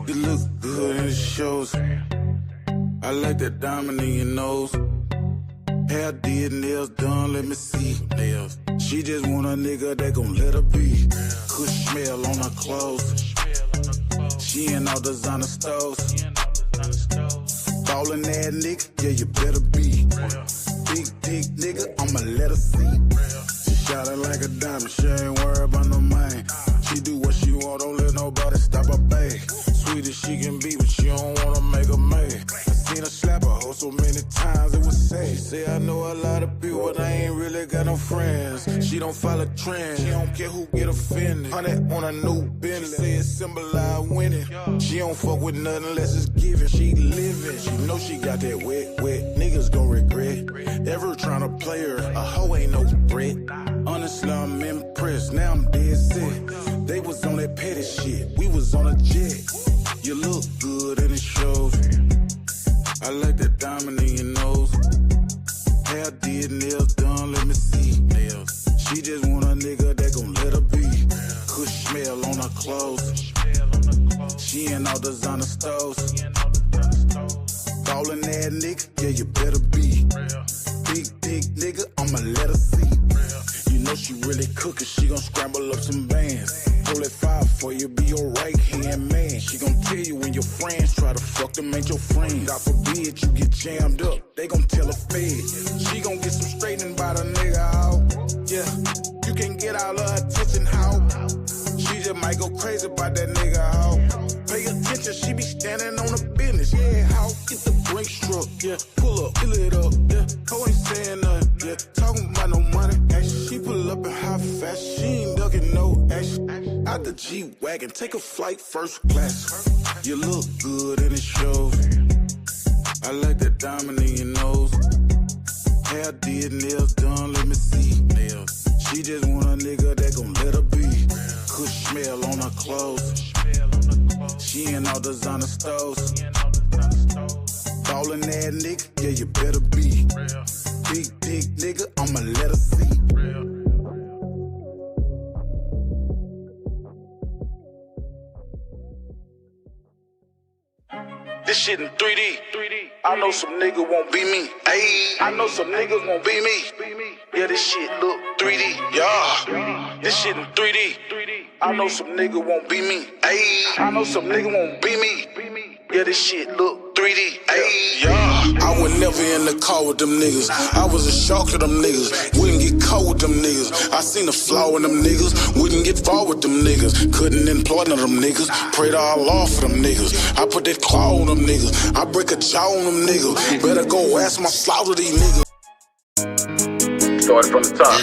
You look good in the shows. I like that diamond in your nose. Hair did, nails done, let me see. Nails. She just want a nigga that gon' let her be. Good smell on her clothes. She in all designer stores. Ballin' that nigga, yeah, you better be. Big dick nigga, I'ma let her see. She shot it like a diamond, she ain't worried about no man. She do what she want, don't let nobody stop her bag. Sweet as she can be, but she don't wanna make her mad. I seen her slap her hoe so many times, it was sad. She say, I know a lot of people, but I ain't really got no friends. She don't follow trends, she don't care who get offended. 100 on a new Bentley, she say it symbolize winning. She don't fuck with nothing unless it's given. She living, she know she got that wet. Niggas gon' regret ever tryna play her. A hoe ain't no threat. Honestly, I'm impressed, now I'm dead set. They was on that petty shit, we was on a jet. You look good in the shows. I like that diamond in your nose. Hair did, nails done, let me see. Nails. She just want a nigga that gon' let her be. Good smell on her clothes. She in all designer stores. Ballin' that nigga, yeah, you better be. Big dick nigga, I'ma let her see. You know she really cookin', she gon' scramble up some bands. Hold that fire for you, be your right hand man. She gon' tell you when your friends try to fuck them, ain't your friends. God forbid you get jammed up, they gon' tell a fed. She gon' get some straightening by the nigga out. Yeah, you can get all her attention, how? She just might go crazy about that nigga out. Pay attention, she be standing on the business. Yeah, how? Get the brake struck, yeah, pull up, fill it up, yeah. Ho ain't saying nothing, yeah, talking about no money. Action. She pull up in high fast, she ain't ducking no action. Out the G-Wagon, take a flight first class. You look good in the shows. I like that diamond in your nose. Hair did, nails done, let me see. Nails. She just want a nigga that gon' let her be. Good smell on her clothes. She in all designer stores. Ballin' that nigga, yeah, you better be. Big dick nigga, I'ma let her see. This shit in 3D. I know some niggas won't be me. Ayy, I know some niggas won't be me. Yeah, this shit look 3D. Yeah, this shit in 3D. I know some niggas won't be me. Ayy, I know some niggas won't be me. Yeah, this shit look 3D. Ayy, yeah. I was never in the car with them niggas. I was a shock to them niggas. Wouldn't get caught with them niggas. I seen the flaw in them niggas. Wouldn't get far with them niggas. Couldn't employ none of them niggas. Pray to Allah for them niggas. I put that claw on them niggas. I break a jaw on them niggas. Better go ask my slaughter these niggas. Started from the top.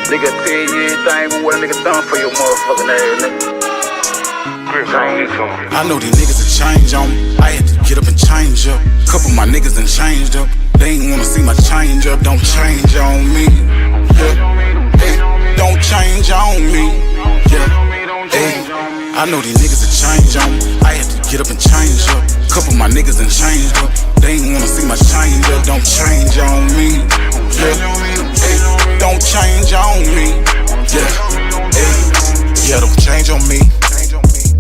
Nigga tell you anything but what a nigga done for your motherfucking ass, nigga. I know these niggas will change on me. I had to get up and change up. Couple of my niggas done changed up. They ain't wanna see my change up. Don't change on me. Yeah. Hey, don't change on me. Yeah. Hey, I know these niggas will change on me. I had to get up and change up. Couple of my niggas done changed up. They ain't wanna see my change up. Don't change on me. Yeah. Hey, don't change on me. Yeah. Hey, yeah, don't change on me.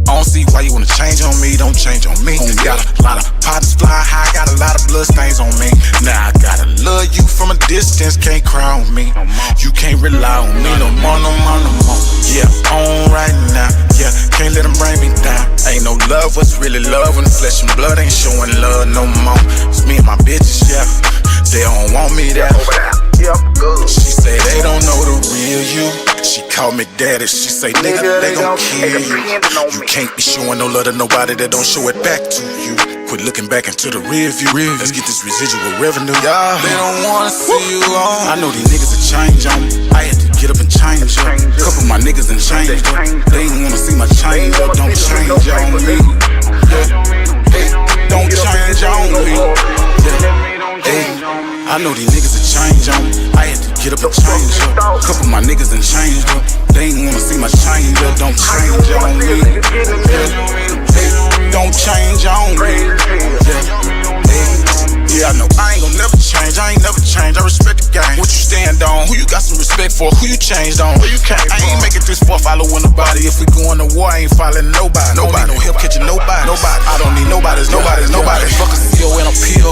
I don't see why you wanna change on me, don't change on me. Got a lot of partners flying high, got a lot of blood stains on me. Now I gotta love you from a distance, can't cry on me. You can't rely on me no more, no more, no more. Yeah, on right now, yeah, can't let them bring me down. Ain't no love, what's really love when flesh and blood ain't showing love no more. It's me and my bitches, yeah, they don't want me there. She say they don't know the real you. She call me daddy, she say nigga, they gon' kill you. You can't be showing no love to nobody that don't show it back to you. Quit looking back into the rear view. Let's get this residual revenue. Yeah, they don't wanna see you on. I know these niggas will change on me. I had to get up and change up. Couple of my niggas done changed up. They ain't wanna see my change up. Don't change on me. Yeah. Hey, don't change on me. Yeah. Hey, I know these niggas will change on me. I had to get up and change up. Couple of my niggas done changed up. They ain't wanna see my change up. Don't change on me. Yeah. Hey, don't change on me. Yeah. Hey, yeah, I know I ain't gon' never change. I ain't never change. I respect the game. what you stand on. Who you got some respect for? Who you changed on? Where you came from? I ain't make it this far following nobody. If we going to war, I ain't following nobody. Nobody, no help catching nobody. Nobody, I don't need nobody's. Nobody. Fuck a CEO and a pill.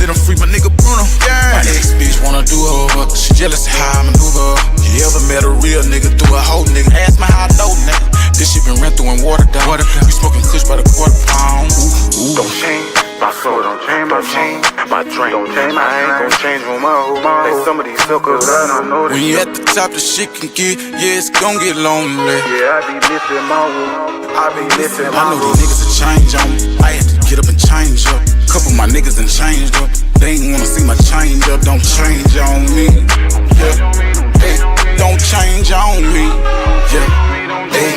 Let them free my nigga Bruno. My ex bitch wanna do her over. She jealous of how I maneuver. You ever met a real nigga through a whole nigga? Ask me how I know, nigga. This shit been ran through and watered down. We smoking kush by the quarter pound. Ooh. Don't change my soul, don't change my change. My drink, don't change, I ain't gon' change on my whole. Like some of these suckers, I don't know this. When you at the top, the shit can get, yeah, it's gon' get lonely. Yeah, I be missing my room. I be missing my room. I know these niggas will change on me. I had to get up and change up. Couple of my niggas done changed up. They ain't wanna see my change up. Don't change on me. Yeah. Hey, don't change on me. Yeah. Hey,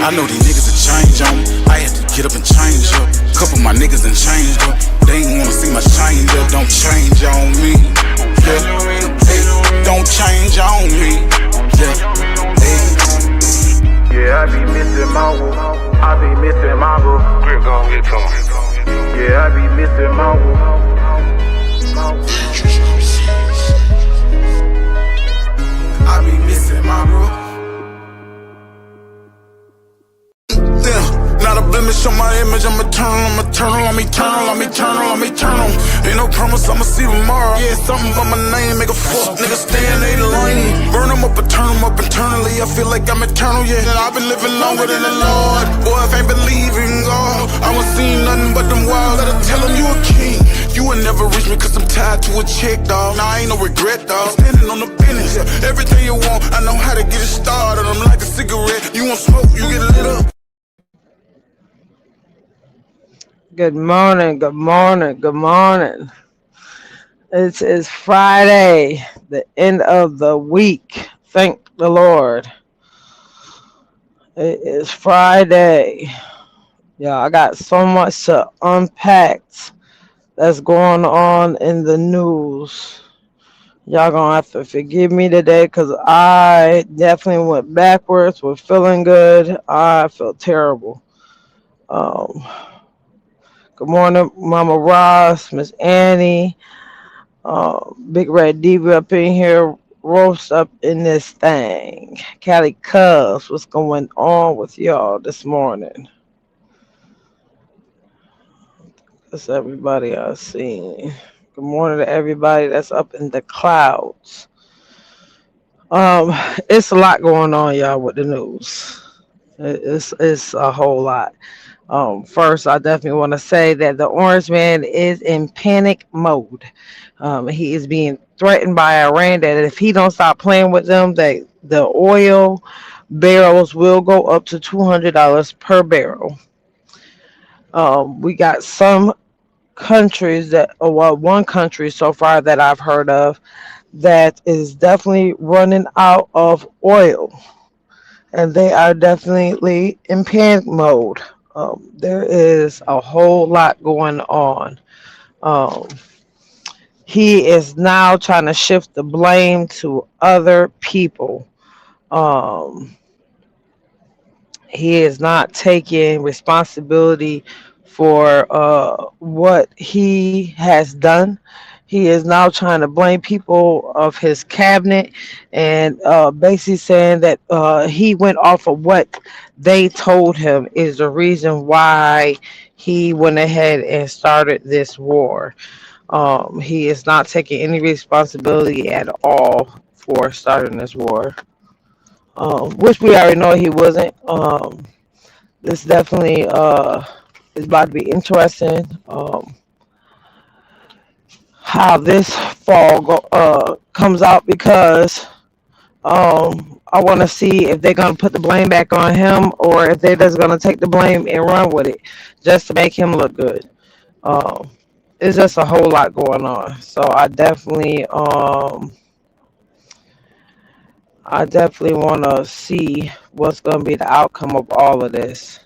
I know these niggas will change on me. I had to get up and change up. Couple of my niggas done changed up. They ain't wanna see my change up. Don't change on me. Yeah. Hey, don't change on me. Yeah. Hey. Yeah, I be missing my room. I be missing my room. Grip gon' get to me. Yeah, I be missing my room. I be missing my room. Not a blemish on my image, I'm eternal, I'm eternal. Ain't no promise I'ma see tomorrow. Yeah, something but my name, make a fuck nigga stay in they lane. Burn them up and turn them up internally. I feel like I'm eternal, yeah. I've been living longer than the Lord. Boy, if I ain't believing God, I won't see nothing but them wild. Gotta tell him you a king. You will never reach me cause I'm tied to a chick, dog. Nah, I ain't no regret, dog. Standing on the business. Everything you want, I know how to get it started. I'm like a cigarette. You want smoke, you get lit up. Good morning, good morning, good morning. It is Friday, the end of the week. Thank the Lord. It is Friday. Yeah, I got so much to unpack that's going on in the news. Y'all gonna have to forgive me today because I definitely went backwards with feeling good. I felt terrible. Good morning, Mama Ross, Miss Annie, Big Red Diva up in here, roast up in this thing. Cali Cubs, what's going on with y'all this morning? That's everybody I've seen. Good morning to everybody that's up in the clouds. It's a lot going on, y'all, with the news. It's a whole lot. First, I definitely want to say that the Orange Man is in panic mode. He is being threatened by Iran that if he don't stop playing with them, that the oil barrels will go up to $200 per barrel. We got some countries one country so far that I've heard of that is definitely running out of oil, and they are definitely in panic mode. There is a whole lot going on. He is now trying to shift the blame to other people. He is not taking responsibility for what he has done. He is now trying to blame people of his cabinet and basically saying that he went off of what they told him is the reason why he went ahead and started this war. He is not taking any responsibility at all for starting this war, which we already know he wasn't. This definitely is about to be interesting. How this fall comes out, because I want to see if they're going to put the blame back on him or if they're just going to take the blame and run with it just to make him look good. It's just a whole lot going on. So I definitely want to see what's going to be the outcome of all of this.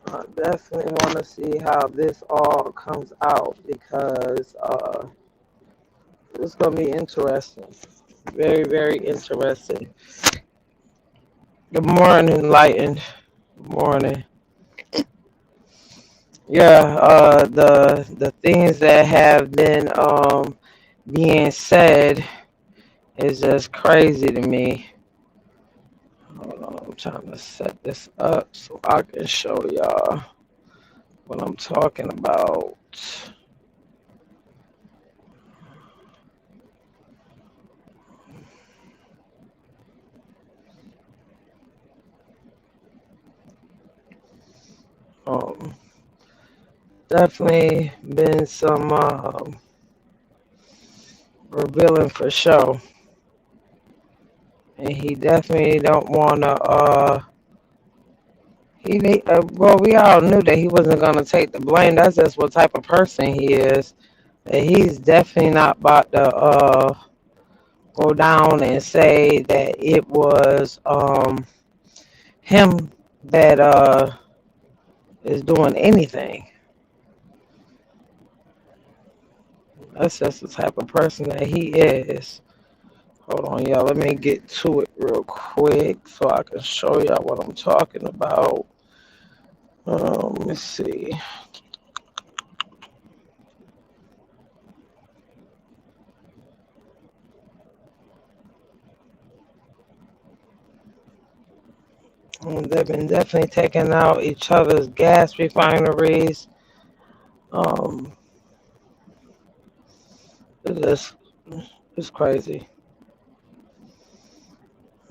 I definitely want to see how this all comes out, because it's going to be interesting. Very, very interesting. Good morning, Enlightened. Good morning. Yeah, the things that have been being said is just crazy to me. Hold on, I'm trying to set this up so I can show y'all what I'm talking about. Um, Definitely been some revealing for sure, and he definitely don't want to. Well, we all knew that he wasn't gonna take the blame. That's just what type of person he is. That he's definitely not about to go down and say that it was him that is doing anything. That's just the type of person that he is. Hold on, y'all. Let me get to it real quick so I can show y'all what I'm talking about. Let me see. They've been definitely taking out each other's gas refineries. Um, it's just, it's crazy.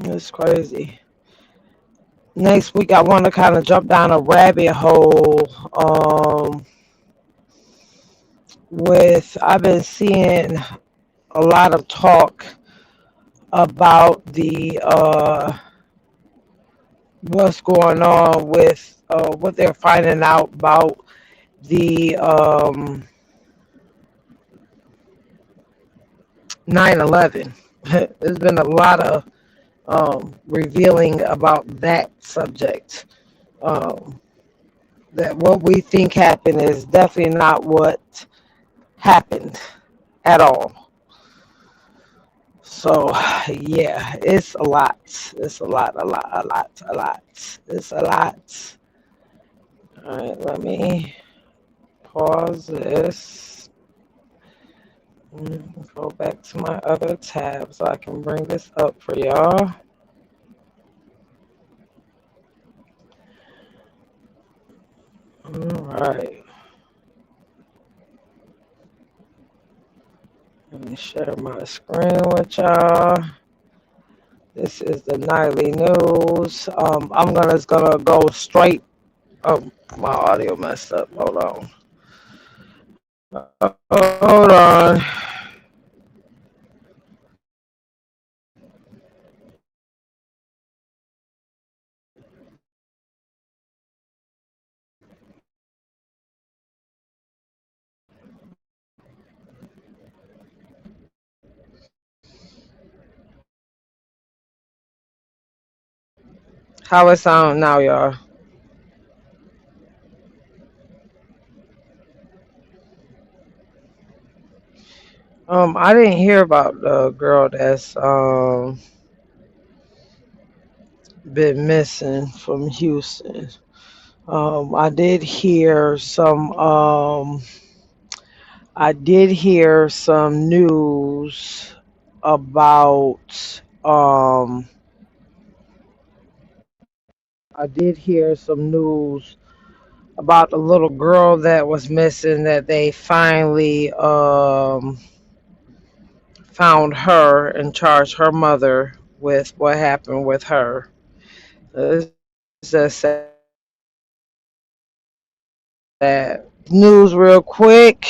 It's crazy. Next week, I want to kind of jump down a rabbit hole. I've been seeing a lot of talk about the what's going on with what they're finding out about the 9/11. There's been a lot of revealing about that subject. Um, that what we think happened is definitely not what happened at all. So yeah, it's a lot. It's a lot. It's a lot. All right, let me pause this. Go back to my other tab so I can bring this up for y'all. All right. Let me share my screen with y'all. This is the nightly news. I'm just gonna go straight. Oh, my audio messed up. Hold on. Hold on. How it sound now, y'all? I didn't hear about the girl that's been missing from Houston. I did hear some news about I did hear some news about the little girl that was missing that they finally found her and charged her mother with what happened with her. It's just sad. News real quick.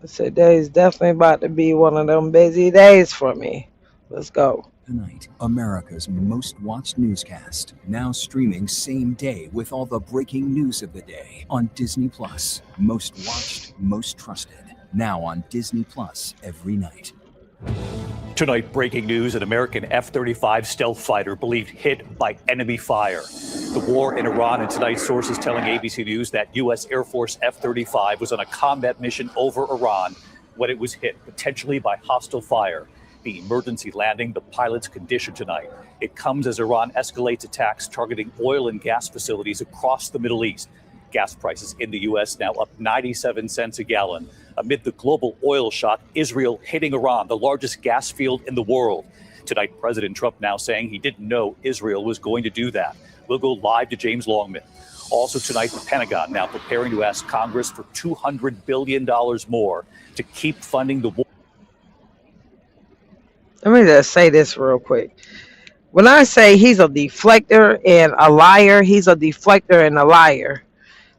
Today's definitely about to be one of them busy days for me. Let's go. Tonight, America's most watched newscast, now streaming same day with all the breaking news of the day on Disney Plus. Most watched, most trusted. Now on Disney Plus every night. Tonight, breaking news: an American F-35 stealth fighter believed hit by enemy fire. The war in Iran, and tonight's sources telling ABC News that U.S. Air Force F-35 was on a combat mission over Iran when it was hit, potentially by hostile fire. The emergency landing, the pilot's condition tonight. It comes as Iran escalates attacks targeting oil and gas facilities across the Middle East. Gas prices in the U.S. now up 97 cents a gallon. Amid the global oil shock, Israel hitting Iran, the largest gas field in the world. Tonight, President Trump now saying he didn't know Israel was going to do that. We'll go live to James Longman. Also tonight, the Pentagon now preparing to ask Congress for $200 billion more to keep funding the war. Let me just say this real quick. When I say he's a deflector and a liar, he's a deflector and a liar.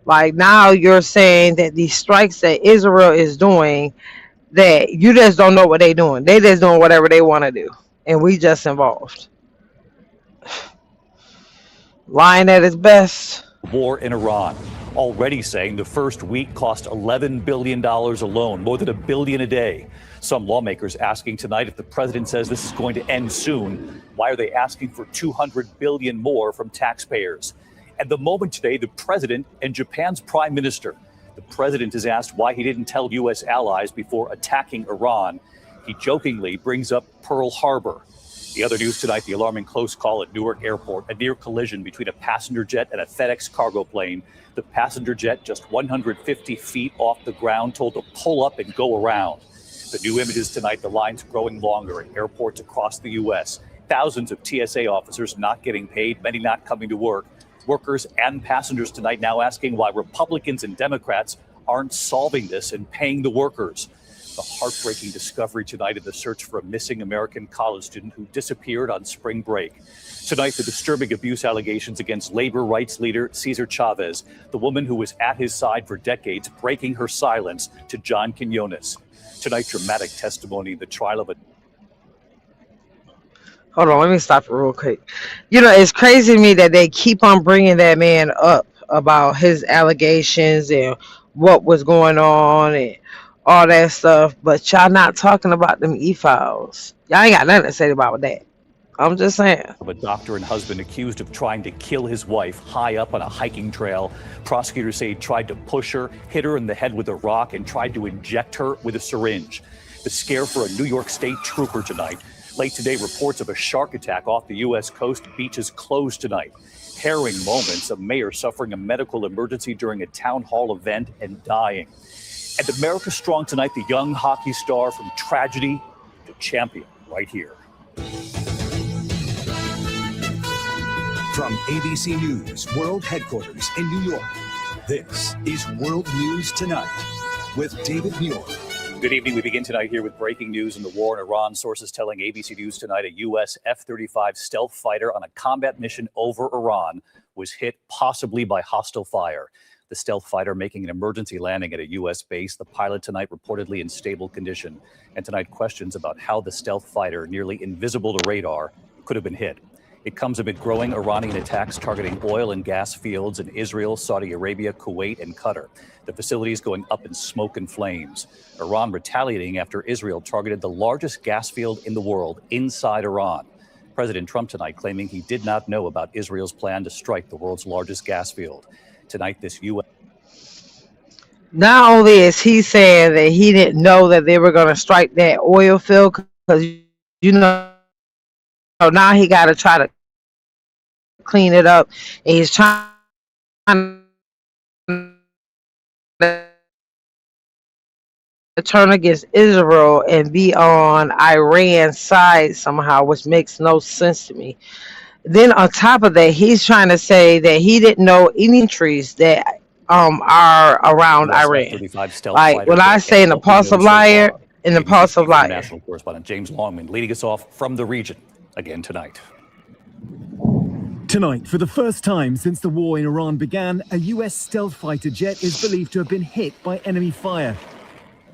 Like, now you're saying that these strikes that Israel is doing, that you just don't know what they're doing. They just doing whatever they want to do. And we just involved. Lying at its best. War in Iran, already saying the first week cost $11 billion alone, more than $1 billion a day. Some lawmakers asking tonight if the president says this is going to end soon, why are they asking for $200 billion more from taxpayers? At the moment today, the president and Japan's prime minister. The president is asked why he didn't tell U.S. allies before attacking Iran. He jokingly brings up Pearl Harbor. The other news tonight, the alarming close call at Newark Airport, a near collision between a passenger jet and a FedEx cargo plane. The passenger jet, just 150 feet off the ground, told to pull up and go around. The new images tonight, the lines growing longer at airports across the U.S. Thousands of TSA officers not getting paid, many not coming to work. Workers and passengers tonight now asking why Republicans and Democrats aren't solving this and paying the workers. The heartbreaking discovery tonight in the search for a missing American college student who disappeared on spring break. Tonight, the disturbing abuse allegations against labor rights leader Cesar Chavez, the woman who was at his side for decades, breaking her silence to John Quinones. Tonight, dramatic testimony in the trial of a... Hold on, let me stop it real quick. You know, it's crazy to me that they keep on bringing that man up about his allegations and what was going on and all that stuff, but y'all not talking about them e-files. Y'all ain't got nothing to say about that. I'm just saying. Of a doctor and husband accused of trying to kill his wife high up on a hiking trail. Prosecutors say he tried to push her, hit her in the head with a rock, and tried to inject her with a syringe. The scare for a New York State trooper tonight. Late today, reports of a shark attack off the U.S. coast. Beaches closed tonight. Harrowing moments, a mayor suffering a medical emergency during a town hall event and dying. And America Strong tonight, the young hockey star from tragedy to champion, right here. From ABC News World Headquarters in New York, this is World News Tonight with David Muir. Good evening. We begin tonight here with breaking news in the war in Iran. Sources telling ABC News tonight a U.S. F-35 stealth fighter on a combat mission over Iran was hit possibly by hostile fire. The stealth fighter making an emergency landing at a U.S. base. The pilot tonight reportedly in stable condition. And tonight questions about how the stealth fighter, nearly invisible to radar, could have been hit. It comes amid growing Iranian attacks targeting oil and gas fields in Israel, Saudi Arabia, Kuwait, and Qatar. The facilities going up in smoke and flames. Iran retaliating after Israel targeted the largest gas field in the world inside Iran. President Trump tonight claiming he did not know about Israel's plan to strike the world's largest gas field. Tonight, this U.S. Not only is he saying that he didn't know that they were going to strike that oil field, because, you know, now he got to try to clean it up, and he's trying to turn against Israel and be on Iran's side somehow, which makes no sense to me. Then on top of that, he's trying to say that he didn't know any trees that are around Iran. Like when I say an impulsive liar, an impulsive liar. National correspondent James Longman leading us off from the region again tonight. Tonight, for the first time since the war in Iran began, a U.S. stealth fighter jet is believed to have been hit by enemy fire.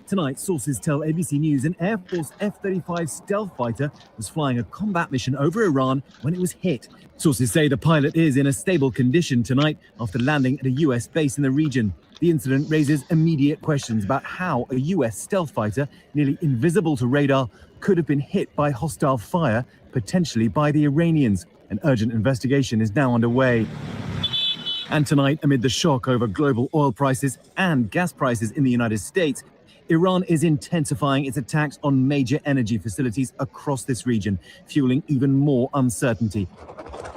Tonight, sources tell ABC News an Air Force F-35 stealth fighter was flying a combat mission over Iran when it was hit. Sources say the pilot is in a stable condition tonight after landing at a U.S. base in the region. The incident raises immediate questions about how a U.S. stealth fighter, nearly invisible to radar, could have been hit by hostile fire, potentially by the Iranians. An urgent investigation is now underway. And tonight, amid the shock over global oil prices and gas prices in the United States, Iran is intensifying its attacks on major energy facilities across this region, fueling even more uncertainty.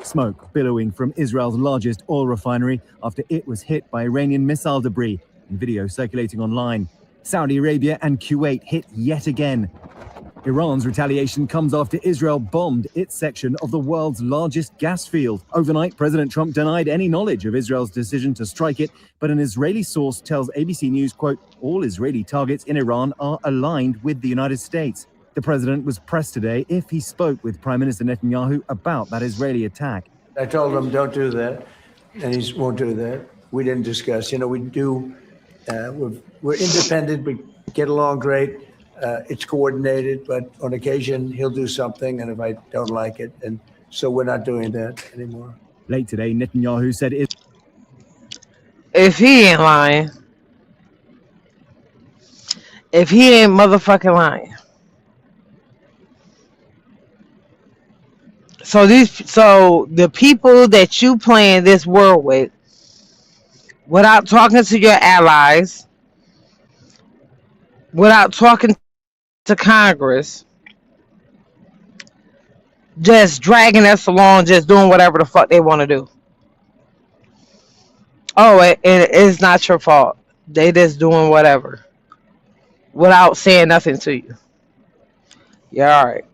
Smoke billowing from Israel's largest oil refinery after it was hit by Iranian missile debris, in video circulating online. Saudi Arabia and Kuwait hit yet again. Iran's retaliation comes after Israel bombed its section of the world's largest gas field. Overnight, President Trump denied any knowledge of Israel's decision to strike it, but an Israeli source tells ABC News, quote, all Israeli targets in Iran are aligned with the United States. The president was pressed today if he spoke with Prime Minister Netanyahu about that Israeli attack. I told him, don't do that, and he won't do that. We didn't discuss. We do, we're independent, we get along great. It's coordinated, but on occasion he'll do something, and if I don't like it, and so we're not doing that anymore. Late today, Netanyahu said If he ain't lying, if he ain't motherfucking lying. So the people that you playing this world with, without talking to your allies, without talking to Congress, just dragging us along, just doing whatever the fuck they want to do. Oh, it's not your fault. They just doing whatever without saying nothing to you. Yeah, all right.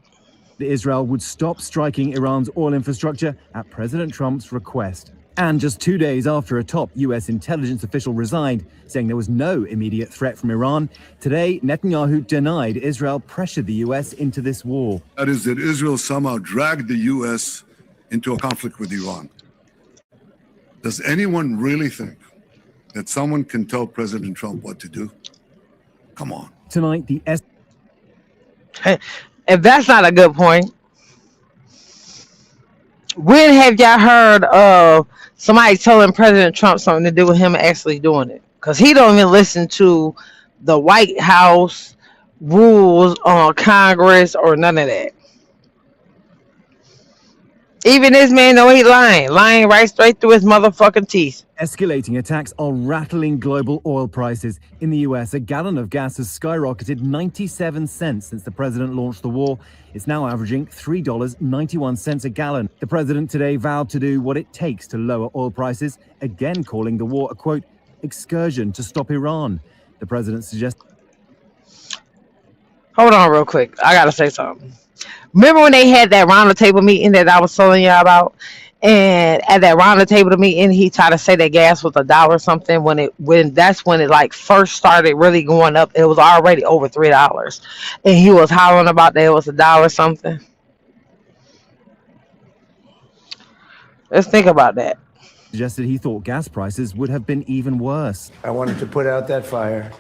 Israel would stop striking Iran's oil infrastructure at President Trump's request. And just 2 days after a top U.S. intelligence official resigned, saying there was no immediate threat from Iran, today Netanyahu denied Israel pressured the U.S. into this war. That is that Israel somehow dragged the U.S. into a conflict with Iran. Does anyone really think that someone can tell President Trump what to do? Come on. Tonight, If that's not a good point, when have y'all heard of somebody telling President Trump something to do with him actually doing it? Because he don't even listen to the White House rules on Congress or none of that. Even this man know he lying right straight through his motherfucking teeth. Escalating attacks are rattling global oil prices. In the US, a gallon of gas has skyrocketed 97 cents since the president launched the war. It's now averaging $3.91 a gallon. The president today vowed to do what it takes to lower oil prices, again calling the war a, quote, excursion to stop Iran. The president suggests... Hold on real quick. I got to say something. Remember when they had that round the table meeting that I was telling you about? And at that round the table meeting, he tried to say that gas was $1 something. When that's when it like first started really going up, it was already over $3, and he was hollering about that it was $1 something. Let's think about that. Suggested he thought gas prices would have been even worse. I wanted to put out that fire,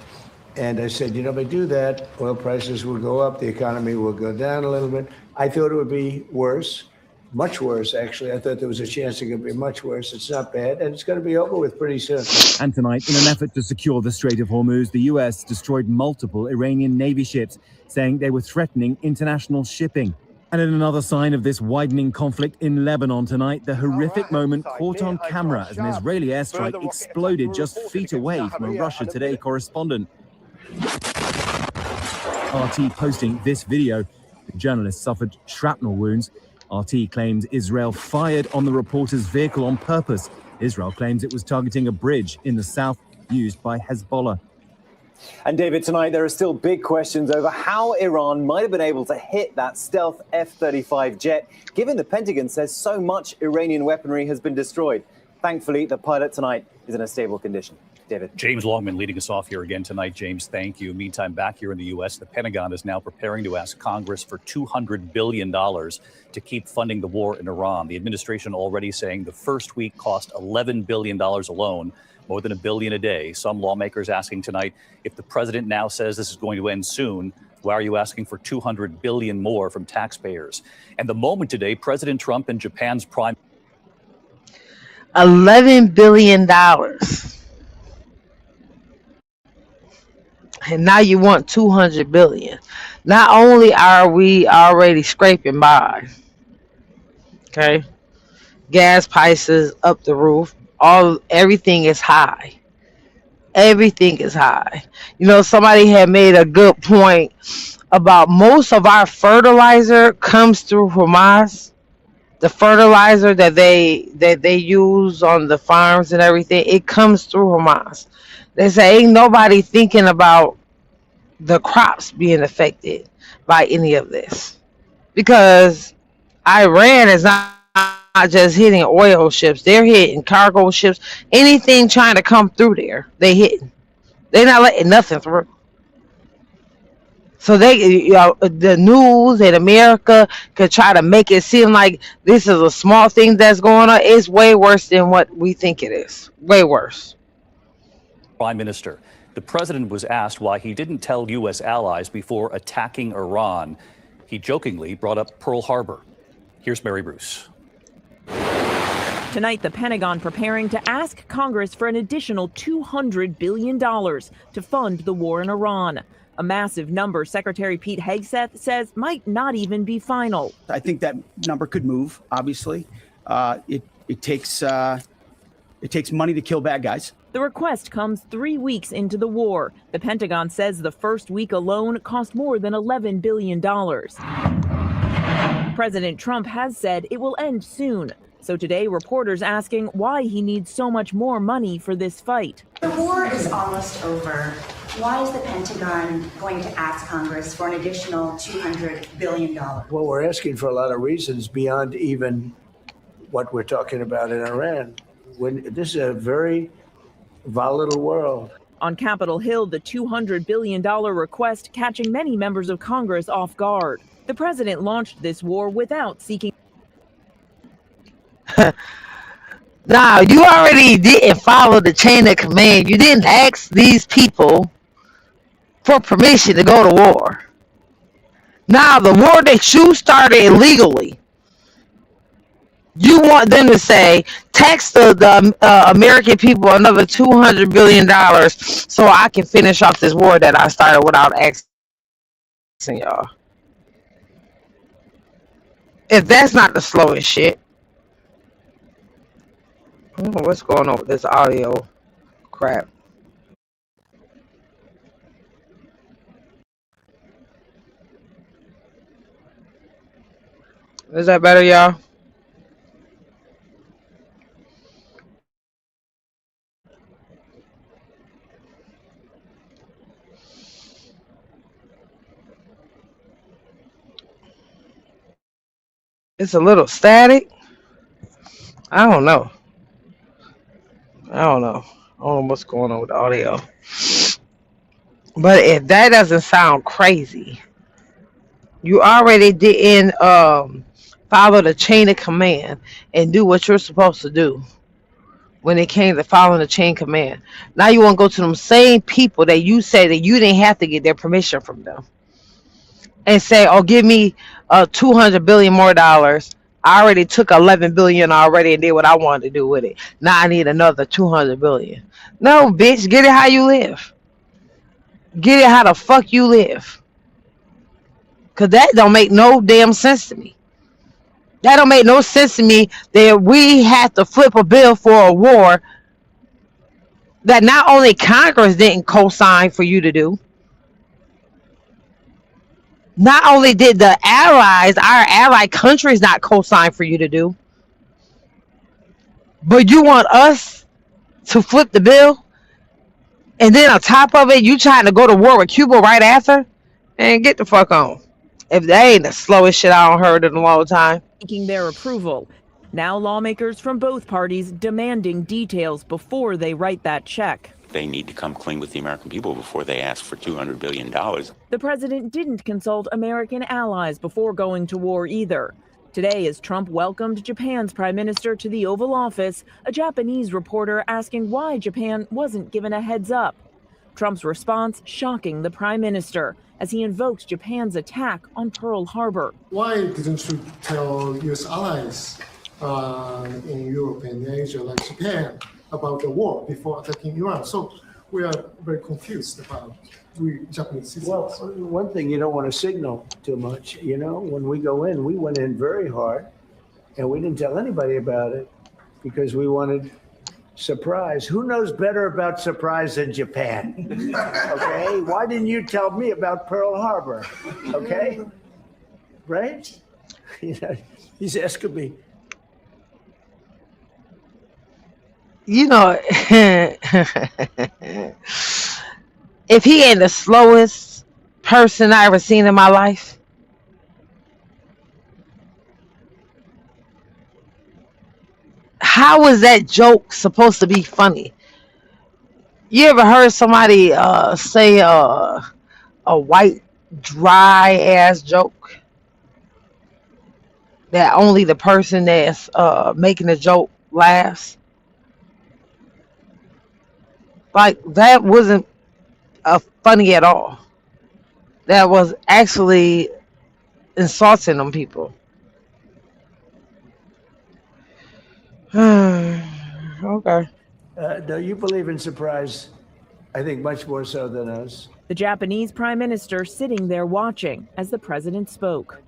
and I said, if I do that, oil prices will go up, the economy will go down a little bit. I thought it would be worse. Much worse, actually. I thought there was a chance it could be much worse. It's not bad, and it's going to be over with pretty soon. And tonight, in an effort to secure the Strait of Hormuz, the U.S. destroyed multiple Iranian Navy ships, saying they were threatening international shipping. And in another sign of this widening conflict in Lebanon tonight, the horrific moment caught on camera as an Israeli airstrike exploded just feet away from a Russia Today correspondent. RT posting this video. The journalist suffered shrapnel wounds. RT claims Israel fired on the reporter's vehicle on purpose. Israel claims it was targeting a bridge in the south used by Hezbollah. And David, tonight there are still big questions over how Iran might have been able to hit that stealth F-35 jet, given the Pentagon says so much Iranian weaponry has been destroyed. Thankfully, the pilot tonight is in a stable condition. David. James Longman leading us off here again tonight. James, thank you. Meantime, back here in the U.S., the Pentagon is now preparing to ask Congress for $200 billion to keep funding the war in Iran. The administration already saying the first week cost $11 billion alone, more than $1 billion a day. Some lawmakers asking tonight, if the president now says this is going to end soon, why are you asking for $200 billion more from taxpayers? And the moment today, President Trump and Japan's prime... $11 billion. And now you want $200 billion. Not only are we already scraping by, okay, gas prices up the roof, everything is high. Everything is high. Somebody had made a good point about most of our fertilizer comes through Hamas. the fertilizer that they use on the farms and everything, it comes through Hamas. They say ain't nobody thinking about the crops being affected by any of this, because Iran is not just hitting oil ships; they're hitting cargo ships. Anything trying to come through there, they hitting. They're not letting nothing through. So the news in America could try to make it seem like this is a small thing that's going on. It's way worse than what we think it is. Way worse. Prime Minister, the president was asked why he didn't tell U.S. allies before attacking Iran. He jokingly brought up Pearl Harbor. Here's Mary Bruce. Tonight, the Pentagon preparing to ask Congress for an additional $200 billion to fund the war in Iran. A massive number Secretary Pete Hegseth says might not even be final. I think that number could move, obviously. It takes money to kill bad guys. The request comes 3 weeks into the war. The Pentagon says the first week alone cost more than $11 billion. President Trump has said it will end soon. So today, reporters asking why he needs so much more money for this fight. The war is almost over. Why is the Pentagon going to ask Congress for an additional $200 billion? Well, we're asking for a lot of reasons beyond even what we're talking about in Iran. This is a very volatile world. On Capitol Hill, the $200 billion request catching many members of Congress off guard. The president launched this war without seeking. Now, you already didn't follow the chain of command. You didn't ask these people for permission to go to war. Now, the war that you started illegally, you want them to say, tax the American people another $200 billion so I can finish off this war that I started without asking y'all. If that's not the slowest shit. I don't know what's going on with this audio crap. Is that better, y'all? It's a little static. I don't know. I don't know what's going on with the audio. But if that doesn't sound crazy, you already didn't follow the chain of command and do what you're supposed to do when it came to following the chain of command. Now you want to go to them same people that you say that you didn't have to get their permission from them and say, oh, give me $200 billion more dollars. I already took 11 billion already and did what I wanted to do with it. Now I need another 200 billion. No, bitch, get it how you live. Get it how the fuck you live. Cause that don't make no damn sense to me. That don't make no sense to me that we have to flip a bill for a war that not only Congress didn't co-sign for you to do. Not only did the allies, our ally countries, not co-sign for you to do, but you want us to flip the bill, and then on top of it, you trying to go to war with Cuba right after? And get the fuck on. If that ain't the slowest shit I don't heard in a long time. Seeking their approval. Now lawmakers from both parties demanding details before they write that check. They need to come clean with the American people before they ask for $200 billion. The president didn't consult American allies before going to war either. Today, as Trump welcomed Japan's prime minister to the Oval Office, a Japanese reporter asking why Japan wasn't given a heads up. Trump's response shocking the prime minister as he invoked Japan's attack on Pearl Harbor. Why didn't you tell U.S. allies in Europe and Asia, like Japan, about the war before attacking Iran? So we are very confused about we Japanese citizens. Well, one thing you don't want to signal too much. You know, when we go in, we went in very hard, and we didn't tell anybody about it because we wanted surprise. Who knows better about surprise than Japan? Okay, why didn't you tell me about Pearl Harbor? Okay, right? You know, he's asking me, you know, if he ain't the slowest person I ever seen in my life, how is that joke supposed to be funny? You ever heard somebody say a white dry ass joke that only the person that's making the joke laughs? Like that wasn't funny at all. That was actually insulting them people. Okay. No, you believe in surprise, I think, much more so than us. The Japanese prime minister sitting there watching as the president spoke.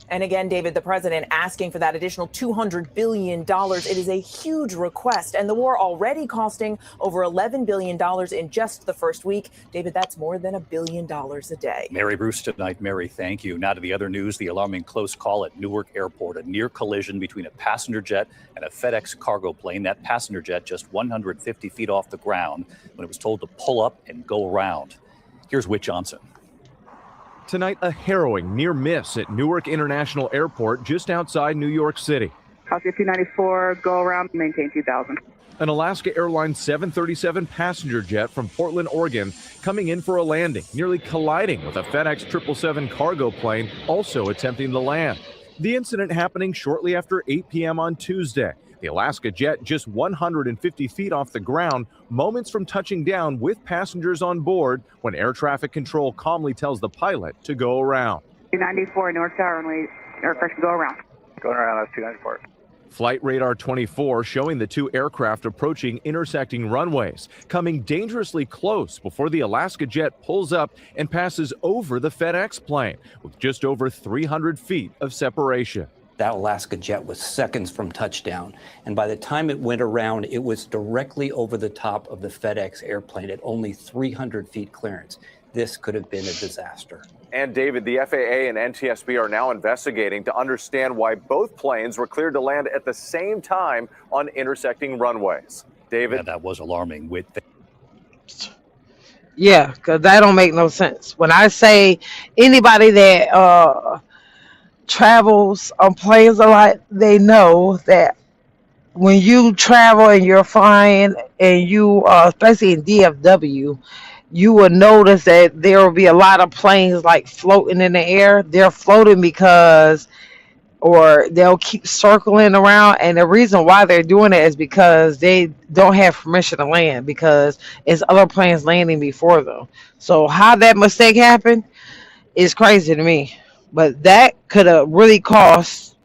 And again, David, the president asking for that additional $200 billion. It is a huge request, and the war already costing over $11 billion in just the first week. David, that's more than $1 billion a day. Mary Bruce tonight. Mary, thank you. Now to the other news, the alarming close call at Newark Airport, a near collision between a passenger jet and a FedEx cargo plane. That passenger jet just 150 feet off the ground when it was told to pull up and go around. Here's Whit Johnson. Tonight, a harrowing near miss at Newark International Airport just outside New York City. Copy 294, go around, maintain 2000. An Alaska Airlines 737 passenger jet from Portland, Oregon, coming in for a landing, nearly colliding with a FedEx 777 cargo plane also attempting to land. The incident happening shortly after 8 p.m. on Tuesday. The Alaska jet just 150 feet off the ground, moments from touching down with passengers on board when air traffic control calmly tells the pilot to go around. 294 North Tower runway, aircraft go around. Going around, that's 294. Flight radar 24 showing the two aircraft approaching intersecting runways, coming dangerously close before the Alaska jet pulls up and passes over the FedEx plane with just over 300 feet of separation. That Alaska jet was seconds from touchdown, and by the time it went around, it was directly over the top of the FedEx airplane at only 300 feet clearance. This could have been a disaster. And David, the FAA and NTSB are now investigating to understand why both planes were cleared to land at the same time on intersecting runways. David? Yeah, that was alarming. Yeah, because that don't make no sense. When I say anybody that travels on planes a lot, they know that when you travel and you're flying and you especially in DFW, you will notice that there will be a lot of planes like floating in the air. They're floating because, or they'll keep circling around, and the reason why they're doing it is because they don't have permission to land, because it's other planes landing before them. So how that mistake happened is crazy to me. But that could have really cost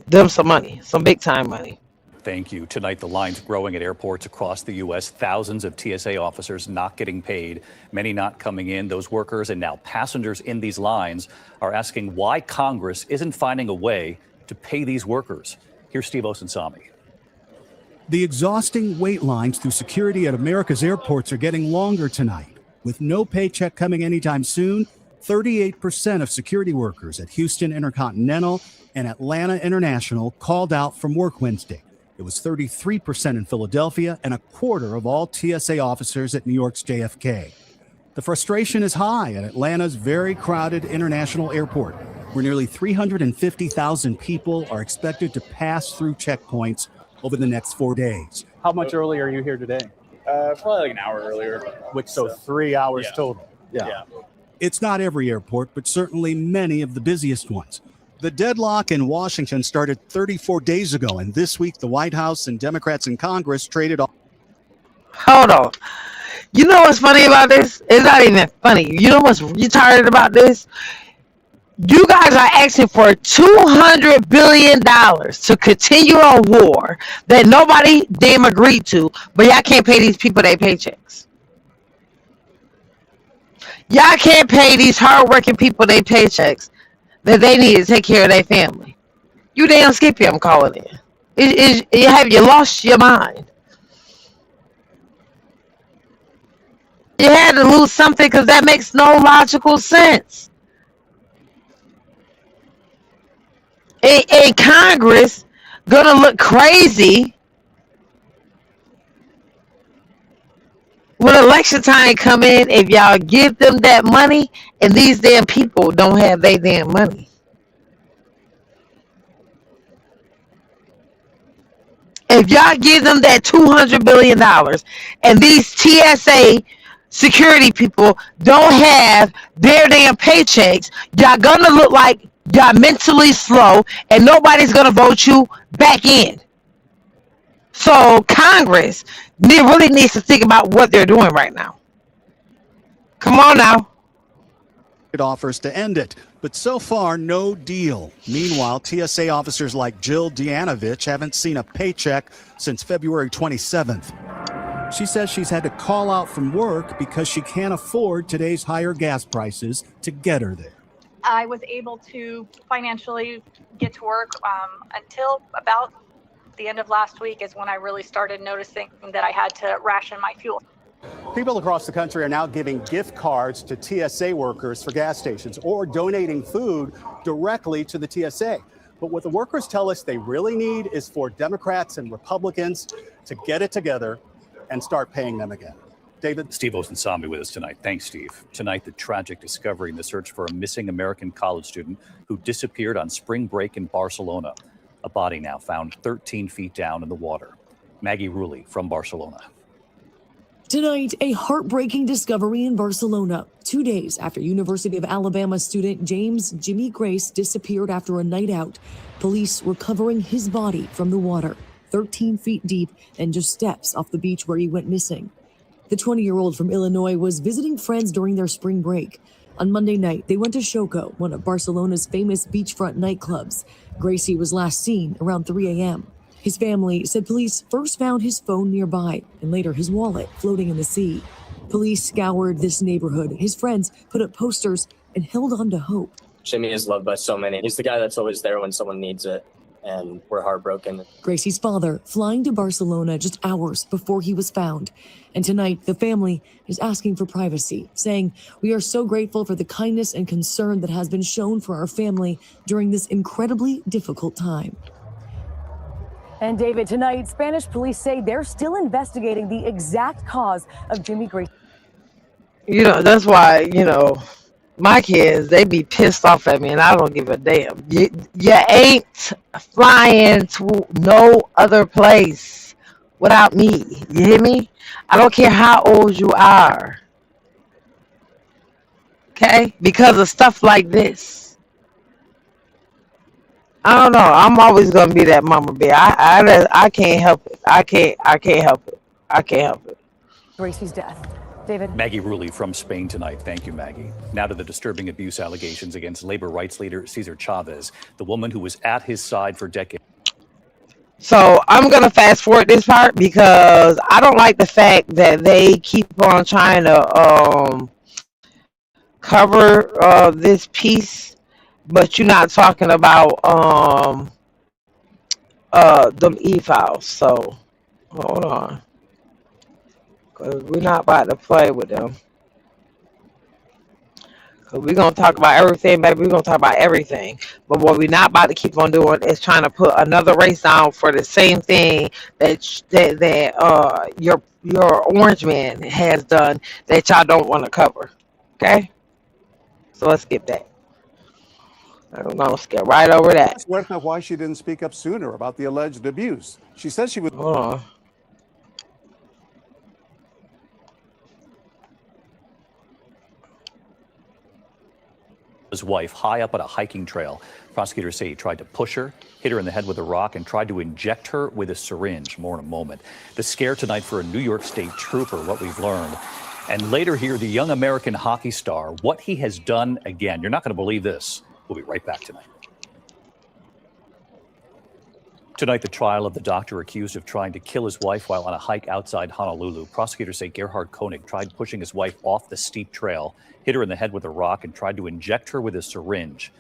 them some money, some big time money. Thank you. Tonight, the lines growing at airports across the U.S. Thousands of TSA officers not getting paid, many not coming in. Those workers and now passengers in these lines are asking why Congress isn't finding a way to pay these workers. Here's Steve Osunsami. The exhausting wait lines through security at America's airports are getting longer tonight. With no paycheck coming anytime soon, 38% of security workers at Houston Intercontinental and Atlanta International called out from work Wednesday. It was 33% in Philadelphia and a quarter of all TSA officers at New York's JFK. The frustration is high at Atlanta's very crowded international airport, where nearly 350,000 people are expected to pass through checkpoints over the next 4 days. How much early are you here today? Probably like an hour earlier. So 3 hours total. Yeah. It's not every airport, but certainly many of the busiest ones. The deadlock in Washington started 34 days ago, and this week the White House and Democrats in Congress traded off. Hold on. You know what's funny about this? It's not even funny. You know what's retarded about this? You guys are asking for $200 billion to continue a war that nobody damn agreed to, but y'all can't pay these people their paychecks. Y'all can't pay these hardworking people their paychecks that they need to take care of their family. You damn skippy, I'm calling it. Have you lost your mind? You had to lose something, because that makes no logical sense. And Congress gonna look crazy when election time come in, if y'all give them that money, and these damn people don't have their damn money. If y'all give them that $200 billion and these TSA security people don't have their damn paychecks, y'all gonna look like y'all mentally slow and nobody's gonna vote you back in. So Congress really needs to think about what they're doing right now. Come on now. It offers to end it, but so far, no deal. Meanwhile, TSA officers like Jill Dianovich haven't seen a paycheck since February 27th. She says she's had to call out from work because she can't afford today's higher gas prices to get her there. I was able to financially get to work until about the end of last week is when I really started noticing that I had to ration my fuel. People across the country are now giving gift cards to TSA workers for gas stations or donating food directly to the TSA. But what the workers tell us they really need is for Democrats and Republicans to get it together and start paying them again. David? Steve Osunsami with us tonight. Thanks, Steve. Tonight, the tragic discovery in the search for a missing American college student who disappeared on spring break in Barcelona. A body now found 13 feet down in the water. Maggie Rulli from Barcelona. Tonight, a heartbreaking discovery in Barcelona, 2 days after University of Alabama student James Jimmy Grace disappeared after a night out. Police recovering his body from the water, 13 feet deep and just steps off the beach where he went missing. The 20-year-old from Illinois was visiting friends during their spring break. On Monday night, they went to Xoco, one of Barcelona's famous beachfront nightclubs. Gracie was last seen around 3 a.m. His family said police first found his phone nearby and later his wallet floating in the sea. Police scoured this neighborhood. His friends put up posters and held on to hope. Jimmy is loved by so many. He's the guy that's always there when someone needs it, and we're heartbroken. Gracie's father flying to Barcelona just hours before he was found. And tonight, the family is asking for privacy, saying, "We are so grateful for the kindness and concern that has been shown for our family during this incredibly difficult time." And David, tonight, Spanish police say they're still investigating the exact cause of Jimmy Grace. That's why, my kids, they be pissed off at me and I don't give a damn. You ain't flying to no other place without me. You hear me? I don't care how old you are. Okay? Because of stuff like this. I don't know. I'm always gonna be that mama bear. I can't help it. I can't help it. I can't help it. Gracie's death. David. Maggie Rulli from Spain tonight. Thank you, Maggie. Now to the disturbing abuse allegations against labor rights leader Cesar Chavez, the woman who was at his side for decades. So I'm gonna fast forward this part because I don't like the fact that they keep on trying to cover this piece, but you're not talking about them e-files. So hold on, because we're not about to play with them. Because we're going to talk about everything, baby. We're going to talk about everything. But what we're not about to keep on doing is trying to put another race down for the same thing that your orange man has done that y'all don't want to cover. Okay? So let's skip that. I'm going to skip right over that. Huerta why she didn't speak up sooner about the alleged abuse. She said she would. Hold on. His wife high up on a hiking trail. Prosecutors say he tried to push her, hit her in the head with a rock, and tried to inject her with a syringe. More in a moment. The scare tonight for a New York State trooper, what we've learned. And later here, the young American hockey star, what he has done again. You're not going to believe this. We'll be right back tonight. Tonight, the trial of the doctor accused of trying to kill his wife while on a hike outside Honolulu. Prosecutors say Gerhard Koenig tried pushing his wife off the steep trail, hit her in the head with a rock, and tried to inject her with a syringe.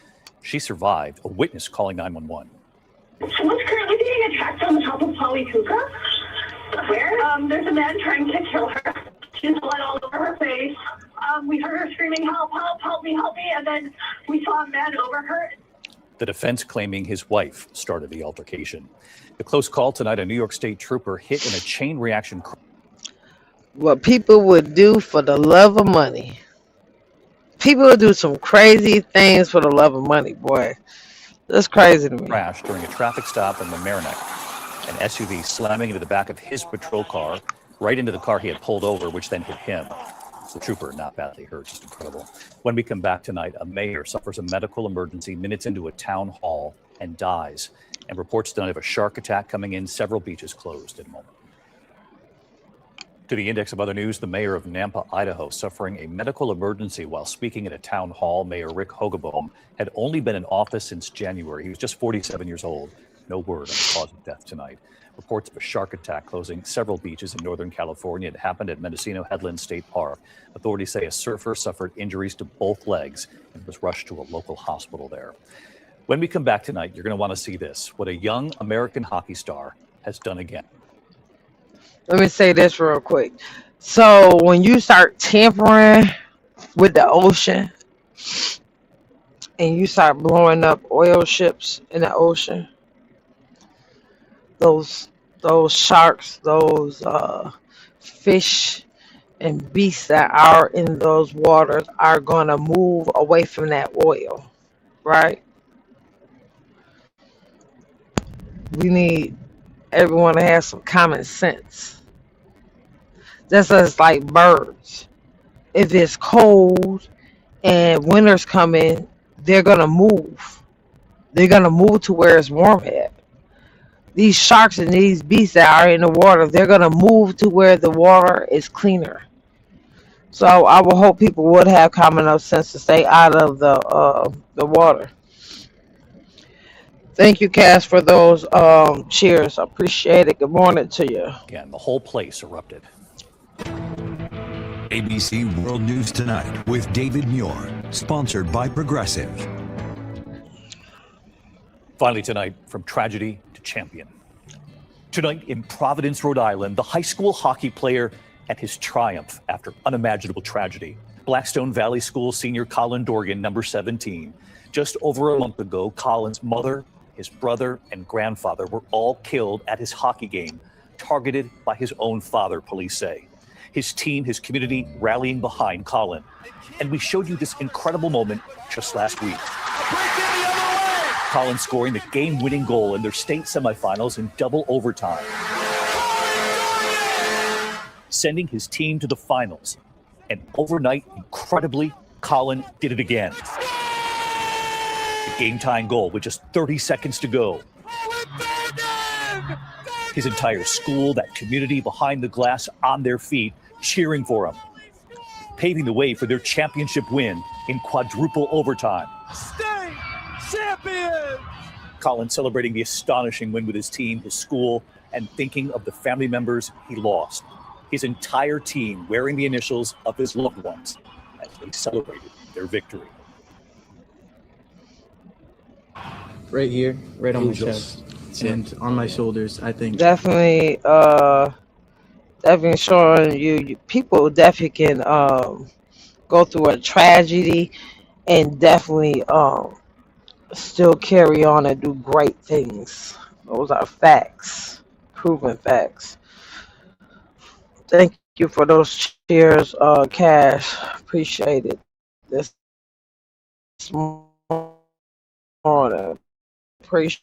She survived. A witness calling 911. Someone's currently being attacked on the top of Polycuca. Where? There's a man trying to kill her. She's blood all over her face. We heard her screaming, "Help, help, help me, help me," and then we saw a man over her. The defense claiming his wife started the altercation. The close call tonight, a New York State trooper hit in a chain reaction. what people would do for the love of money. People would do some crazy things for the love of money, boy. That's crazy to me. Crash during a traffic stop in Mamaroneck. An SUV slamming into the back of his patrol car, right into the car he had pulled over, which then hit him. The trooper not badly hurt, just incredible. When we come back tonight, a mayor suffers a medical emergency minutes into a town hall and dies. And reports tonight of a shark attack coming in, several beaches closed in a moment. To the index of other news, the mayor of Nampa, Idaho, suffering a medical emergency while speaking at a town hall. Mayor Rick Hogeboom had only been in office since January. He was just 47 years old. No word on the cause of death tonight. Reports of a shark attack closing several beaches in Northern California. It happened at Mendocino Headland State Park. Authorities say a surfer suffered injuries to both legs and was rushed to a local hospital there. When we come back tonight, you're going to want to see this, what a young American hockey star has done again. Let me say this real quick. So when you start tampering with the ocean and you start blowing up oil ships in the ocean, those sharks, those fish and beasts that are in those waters are going to move away from that oil, right? We need everyone to have some common sense. That's just like birds. If it's cold and winter's coming, they're going to move. They're going to move to where it's warm at. These sharks and these beasts that are in the water, they're going to move to where the water is cleaner. So I will hope people would have common enough sense to stay out of the water. Thank you, Cass, for those cheers. I appreciate it. Good morning to you. Again, the whole place erupted. ABC World News Tonight with David Muir, sponsored by Progressive. Finally tonight, from tragedy to champion. Tonight in Providence, Rhode Island, the high school hockey player at his triumph after unimaginable tragedy. Blackstone Valley School senior Colin Dorgan, number 17. Just over a month ago, Colin's mother, his brother, and grandfather were all killed at his hockey game, targeted by his own father, police say. His team, his community rallying behind Colin. And we showed you this incredible moment just last week. Colin scoring the game-winning goal in their state semifinals in double overtime, sending his team to the finals. And overnight, incredibly, Colin did it again. The game-tying goal with just 30 seconds to go. His entire school, that community behind the glass on their feet, cheering for him, paving the way for their championship win in quadruple overtime. State champion! Colin celebrating the astonishing win with his team, his school, and thinking of the family members he lost. His entire team wearing the initials of his loved ones as they celebrated their victory. Right here, right on my chest, and on my shoulders, I think. Definitely showing you people definitely can go through a tragedy and definitely still carry on and do great things. Those are facts, proven facts. Thank you for those cheers, Cash. Appreciate it. This morning. Appreciate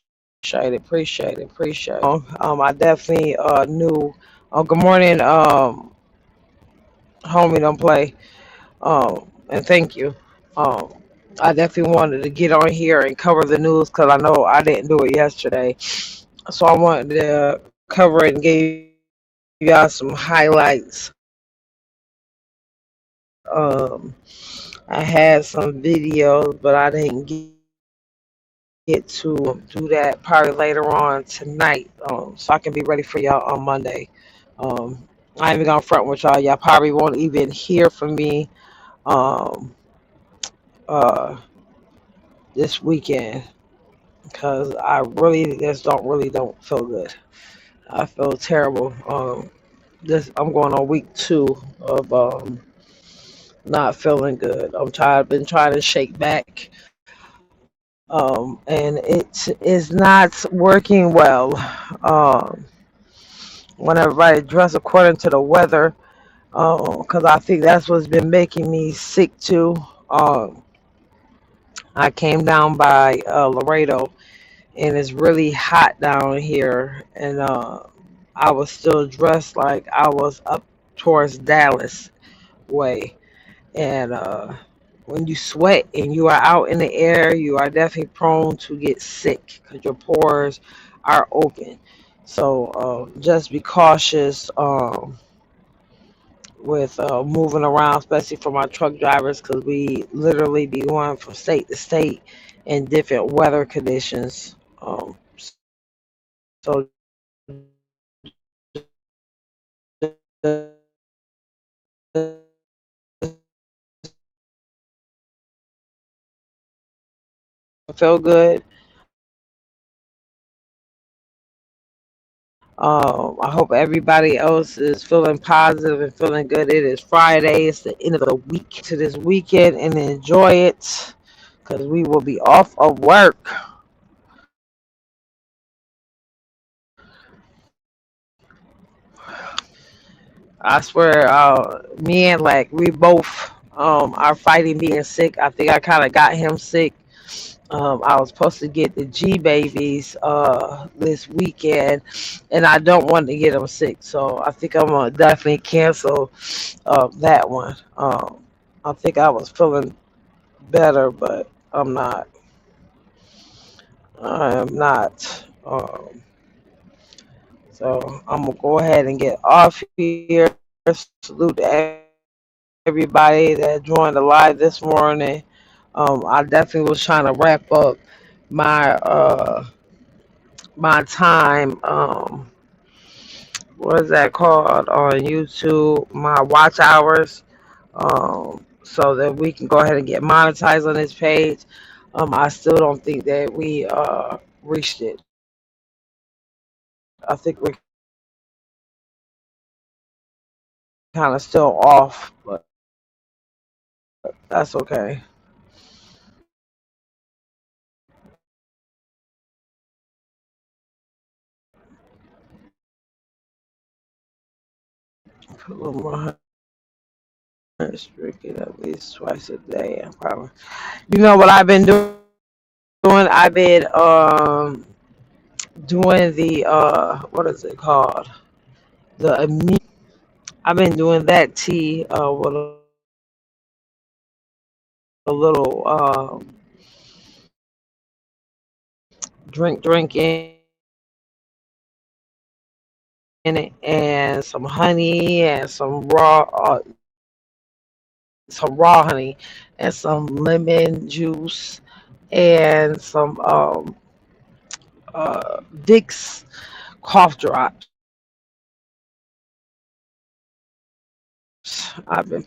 it. I definitely knew. Good morning, homie. Don't play. And thank you. I definitely wanted to get on here and cover the news because I know I didn't do it yesterday. So I wanted to cover it and give y'all some highlights. I had some videos, but I didn't get to do that probably later on tonight, so I can be ready for y'all on Monday. I ain't even gonna front with y'all. Y'all probably won't even hear from me this weekend because I really just don't feel good. I feel terrible. I'm going on week 2 of not feeling good. I've been trying to shake back. And it is not working well. When everybody dress according to the weather, Because I think that's what's been making me sick too. Um, I came down by Laredo, and it's really hot down here, and I was still dressed like I was up towards Dallas way. And when you sweat and you are out in the air, you are definitely prone to get sick because your pores are open. So just be cautious with moving around, especially for my truck drivers, because we literally be going from state to state in different weather conditions. So feel good. I hope everybody else is feeling positive and feeling good. It is Friday. It's the end of the week to this weekend, and enjoy it because we will be off of work. I swear, me and like we both are fighting being sick. I think I kind of got him sick. I was supposed to get the G babies this weekend, and I don't want to get them sick. So I think I'm gonna definitely cancel that one. I think I was feeling better, but I'm not. I am not. So I'm gonna go ahead and get off here. Salute to everybody that joined the live this morning. I definitely was trying to wrap up my my time. What is that called on YouTube? My watch hours. So that we can go ahead and get monetized on this page. I still don't think that we reached it. I think we're kind of still off, but that's okay. Put a little more restricted at least twice a day. I'm probably. You know what I've been doing? I've been doing the what is it called? The immune. I've been doing that tea with a little drinking in it, and some honey and some raw honey and some lemon juice and some Vicks cough drops. I've been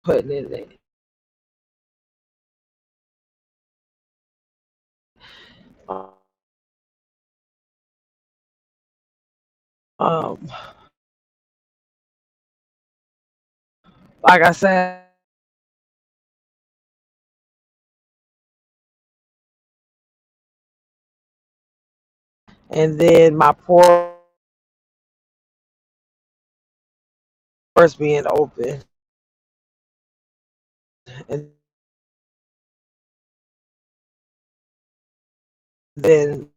putting in it. Um, like I said, and then my pores being open, and then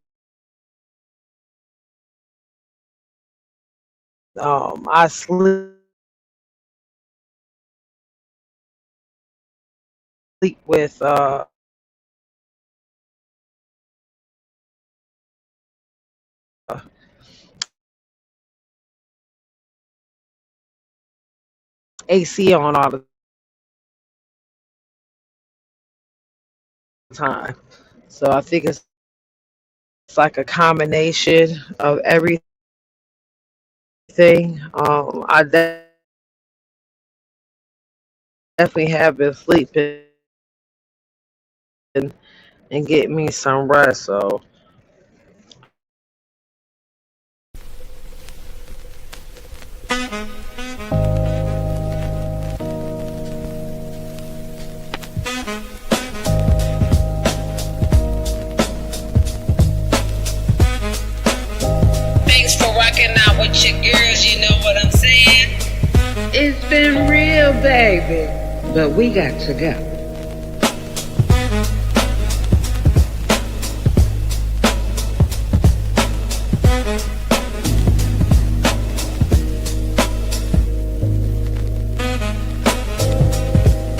I sleep with AC on all the time. So I think it's like a combination of everything. I definitely have been sleeping and getting me some rest. So Thanks for watching. been real, baby. But we got to go.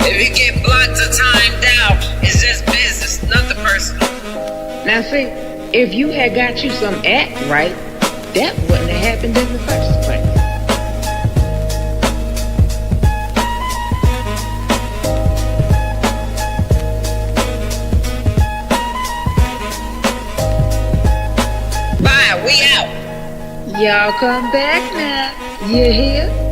If you get blocked or timed out, it's just business, nothing personal. Now see, if you had got you some act right, that wouldn't have happened in the first place. Bye, we out. Y'all come back now. You hear?